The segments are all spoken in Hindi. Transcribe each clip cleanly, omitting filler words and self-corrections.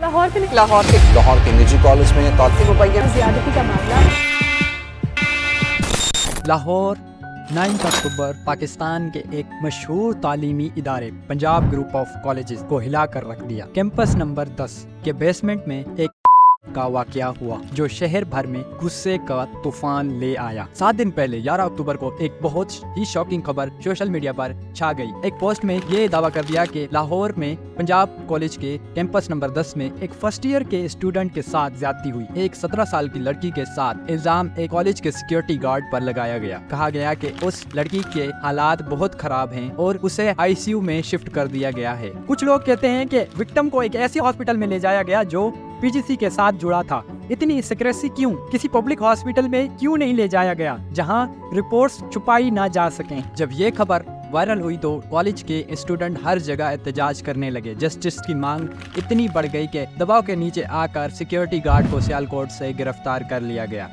लाहौर के लाहौर के निजी कॉलेज में मुबैयन ज़्यादती का मामला। लाहौर 9 अक्टूबर पाकिस्तान के एक मशहूर तालीमी इदारे पंजाब ग्रुप ऑफ कॉलेजेस को हिला कर रख दिया। कैंपस नंबर 10 के बेसमेंट में एक का वाकया हुआ जो शहर भर में गुस्से का तूफान ले आया। 7 दिन पहले 11 अक्टूबर को एक बहुत ही शॉकिंग खबर सोशल मीडिया पर छा गई। एक पोस्ट में ये दावा कर दिया कि लाहौर में पंजाब कॉलेज के कैंपस नंबर 10 में एक फर्स्ट ईयर के स्टूडेंट के साथ ज्यादती हुई। एक 17 साल की लड़की के साथ इल्जाम एक कॉलेज के सिक्योरिटी गार्ड पर लगाया गया। कहा गया कि उस लड़की के हालात बहुत खराब हैं और उसे आईसीयू में शिफ्ट कर दिया गया है। कुछ लोग कहते हैं कि विक्टिम को एक ऐसी हॉस्पिटल में ले जाया गया जो पीजीसी के साथ जुड़ा था। इतनी सिक्रेसी क्यों? किसी पब्लिक हॉस्पिटल में क्यों नहीं ले जाया गया जहां रिपोर्ट्स छुपाई ना जा सकें? जब ये खबर वायरल हुई तो कॉलेज के स्टूडेंट हर जगह एहतजाज करने लगे। जस्टिस की मांग इतनी बढ़ गई कि दबाव के नीचे आकर सिक्योरिटी गार्ड को सियालकोट से गिरफ्तार कर लिया गया।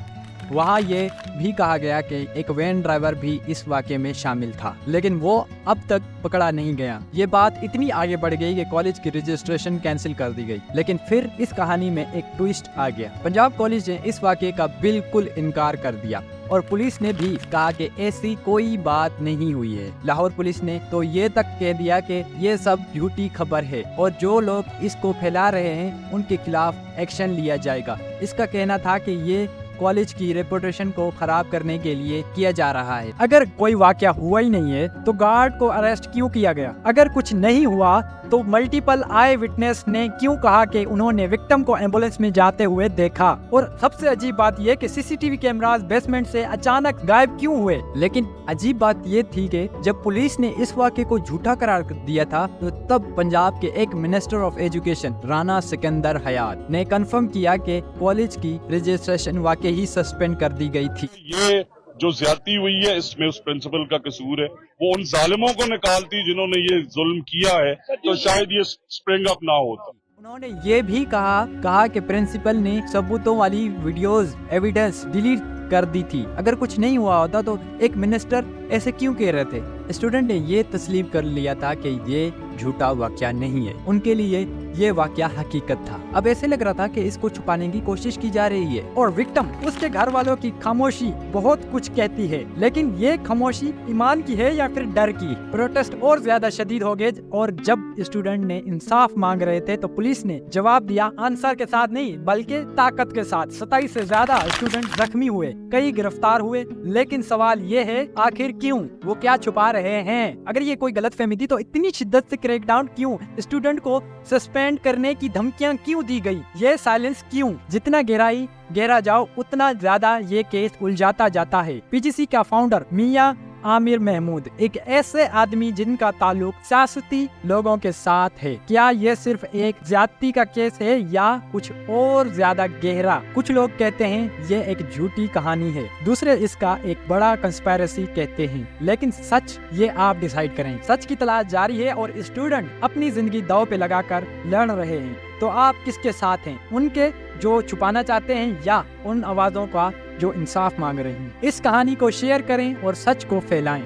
वहाँ ये भी कहा गया कि एक वैन ड्राइवर भी इस वाक़े में शामिल था, लेकिन वो अब तक पकड़ा नहीं गया। ये बात इतनी आगे बढ़ गई कि कॉलेज की रजिस्ट्रेशन कैंसिल कर दी गई। लेकिन फिर इस कहानी में एक ट्विस्ट आ गया। पंजाब कॉलेज ने इस वाक़े का बिल्कुल इनकार कर दिया और पुलिस ने भी कहा कि ऐसी कोई बात नहीं हुई है। लाहौर पुलिस ने तो ये तक कह दिया कि ये सब झूठी खबर है और जो लोग इसको फैला रहे हैं उनके खिलाफ एक्शन लिया जाएगा। इसका कहना था कि ये कॉलेज की रेपुटेशन को खराब करने के लिए किया जा रहा है। अगर कोई वाकया हुआ ही नहीं है तो गार्ड को अरेस्ट क्यों किया गया? अगर कुछ नहीं हुआ तो मल्टीपल आई विटनेस ने क्यों कहा कि उन्होंने विक्टिम को एम्बुलेंस में जाते हुए देखा? और सबसे अजीब बात यह कि सीसीटीवी कैमरास बेसमेंट से अचानक गायब क्यों हुए? लेकिन अजीब बात ये थी कि जब पुलिस ने इस वाक़े को झूठा करार दिया था तो तब पंजाब के एक minister of education Rana Sikandar Hayat ने कंफर्म किया कि कॉलेज की रजिस्ट्रेशन वाकई ही सस्पेंड कर दी गई थी। ये जो ज्यादती हुई है इसमें उस प्रिंसिपल का कसूर है। वो उन जालिमों को निकालती जिन्होंने ये जुल्म किया है तो शायद ये स्प्रिंग अप ना होता। उन्होंने ये भी कहा कि प्रिंसिपल ने सबूतों वाली वीडियोस एविडेंस डिलीट कर दी थी। अगर कुछ नहीं हुआ होता तो एक मिनिस्टर ऐसे क्यों कह रहे थे? स्टूडेंट ने ये तस्लीम कर लिया था कि ये झूठा वाकया नहीं है। उनके लिए ये वाकया हकीकत था। अब ऐसे लग रहा था कि इसको छुपाने की कोशिश की जा रही है और विक्टिम उसके घर वालों की खामोशी बहुत कुछ कहती है। लेकिन ये खामोशी ईमान की है या फिर डर की? प्रोटेस्ट और ज्यादा शदीद हो गए और जब स्टूडेंट ने इंसाफ मांग रहे थे तो पुलिस ने जवाब दिया आंसर के साथ नहीं बल्कि ताकत के साथ। 27 से ज्यादा स्टूडेंट जख्मी हुए, कई गिरफ्तार हुए। लेकिन सवाल ये है आखिर क्यों? वो क्या छुपा रहे हैं? अगर ये कोई गलतफहमी थी तो इतनी शिद्दत से क्रैकडाउन क्यों? स्टूडेंट को सस्पेंड करने की धमकियां क्यों दी गई? ये साइलेंस क्यों? जितना गहरा जाओ उतना ज्यादा ये केस उलझाता जाता है। पीजीसी का फाउंडर मियां आमिर महमूद एक ऐसे आदमी जिनका ताल्लुक सियासती लोगों के साथ है। क्या ये सिर्फ एक ज्यादती का केस है या कुछ और ज्यादा गहरा? कुछ लोग कहते हैं ये एक झूठी कहानी है, दूसरे इसका एक बड़ा कंस्पायरेसी कहते हैं। लेकिन सच ये आप डिसाइड करें। सच की तलाश जारी है और स्टूडेंट अपनी जिंदगी दांव पे लगाकर लड़ रहे हैं। तो आप किसके साथ हैं? उनके जो छुपाना चाहते हैं या उन आवाजों का जो इंसाफ मांग रहे हैं? इस कहानी को शेयर करें और सच को फैलाएं।